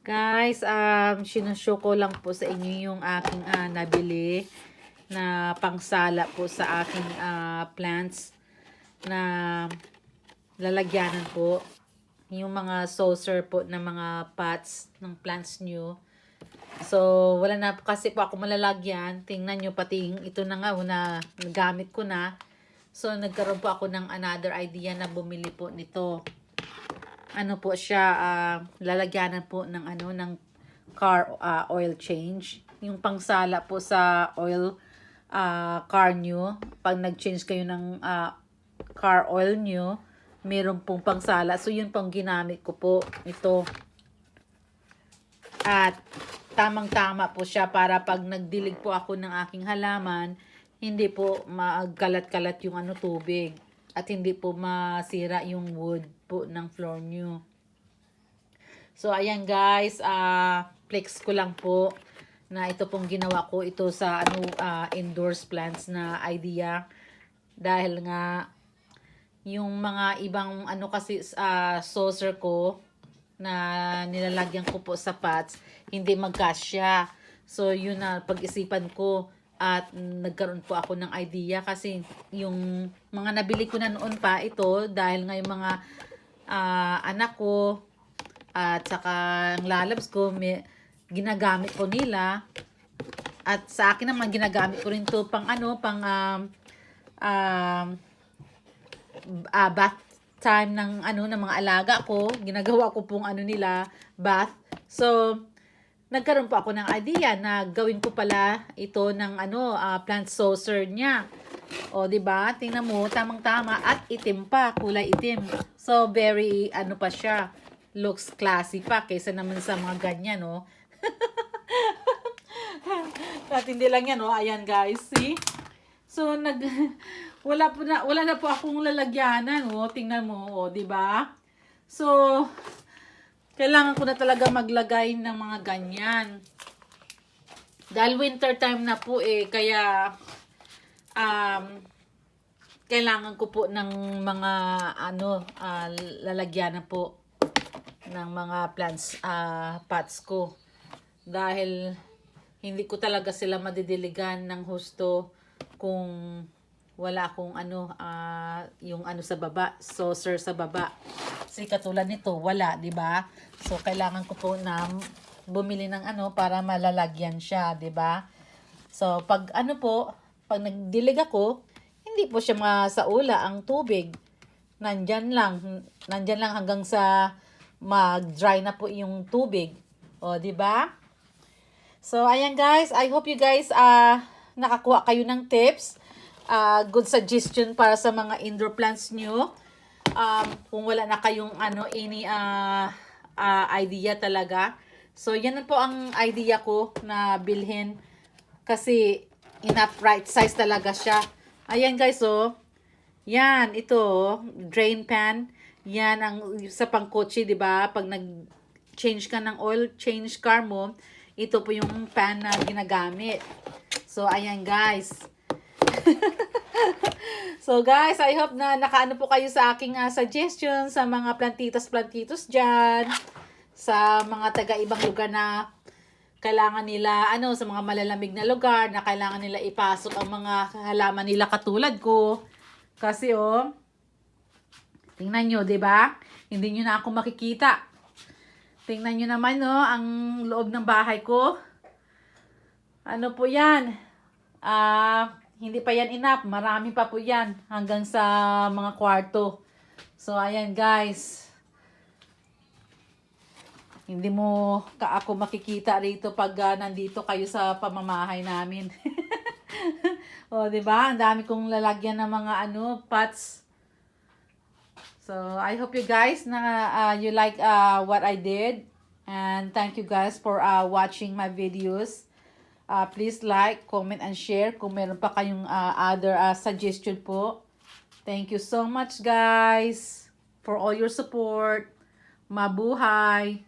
Guys, sinushow ko lang po sa inyo yung aking nabili na pangsala po sa aking plants na lalagyanan po. Yung mga saucer po ng mga pots ng plants nyo. So, wala na po kasi po ako malalagyan. Tingnan nyo pati ito na nga na nagamit ko na. So, nagkaroon po ako ng another idea na bumili po nito. Ano po siya, lalagyanan po ng ng car oil change. Yung pangsala po sa oil car nyo. Pag nag-change kayo ng car oil nyo, meron pong pangsala. So, yun pong ginamit ko po ito. At tamang-tama po siya para pag nagdilig po ako ng aking halaman, hindi po magkalat-kalat yung tubig. At hindi po masira yung wood po ng floor nyo. So, ayan guys, flex ko lang po na ito pong ginawa ko ito sa indoors plants na idea. Dahil nga, yung mga ibang kasi saucer ko na nilalagyan ko po sa pots, hindi magkasya. So, yun na pag-isipan ko. At nagkaroon po ako ng idea kasi yung mga nabili ko na noon pa ito dahil nga yung mga anak ko at saka ang lalabs ko ginagamit ko nila at sa akin naman ginagamit ko rin to pang bath time ng ng mga alaga ko. Ginagawa ko pong nila bath. So nagkaroon po ako ng idea na gawin ko pala ito ng plant saucer niya. O, di ba? Tingnan mo, tamang-tama at itim pa, kulay itim. So, very pa siya. Looks classy pa kaysa naman sa mga ganyan, no? At hindi lang yan, no? Ayan, guys, see? So, wala na po akong lalagyanan, no? Tingnan mo, di ba? So, kailangan ko na talaga maglagay ng mga ganyan. Dahil winter time na po kaya kailangan ko po ng mga lalagyan na po ng mga plants pots ko. Dahil hindi ko talaga sila madidiligan ng husto kung wala akong yung sa baba, saucer sa baba. Kasi katulad nito, wala, 'di ba? So kailangan ko po na bumili ng para malalagyan siya, 'di ba? So pag pag nagdilig ako, hindi po siya masaula ang tubig. Nandyan lang hanggang sa mag-dry na po yung tubig. O, 'di ba? So ayan guys, I hope you guys nakakuha kayo ng tips. Good suggestion para sa mga indoor plants nyo. Kung wala na kayong idea talaga. So, yan na po ang idea ko na bilhin. Kasi, enough right size talaga siya. Ayan guys, oh. Yan, ito, drain pan. Yan, ang sa pangkotse, di ba? Pag nag-change ka ng oil, change car mo, ito po yung pan na ginagamit. So, ayan guys. So guys, I hope na nakaano po kayo sa aking suggestion sa mga plantitos dyan. Sa mga taga-ibang lugar na kailangan nila, sa mga malalamig na lugar na kailangan nila ipasok ang mga halaman nila katulad ko. Kasi tingnan nyo, 'di ba? Hindi nyo na ako makikita. Tingnan nyo naman, ang loob ng bahay ko. Ano po yan? Hindi pa yan enough. Marami pa po yan hanggang sa mga kwarto. So, ayan guys. Hindi mo ako makikita rito pag nandito kayo sa pamamahay namin. O, diba? Ang dami kong lalagyan ng mga pots. So, I hope you guys na you like what I did. And thank you guys for watching my videos. Please like, comment, and share kung meron pa kayong other suggestion po. Thank you so much guys for all your support. Mabuhay!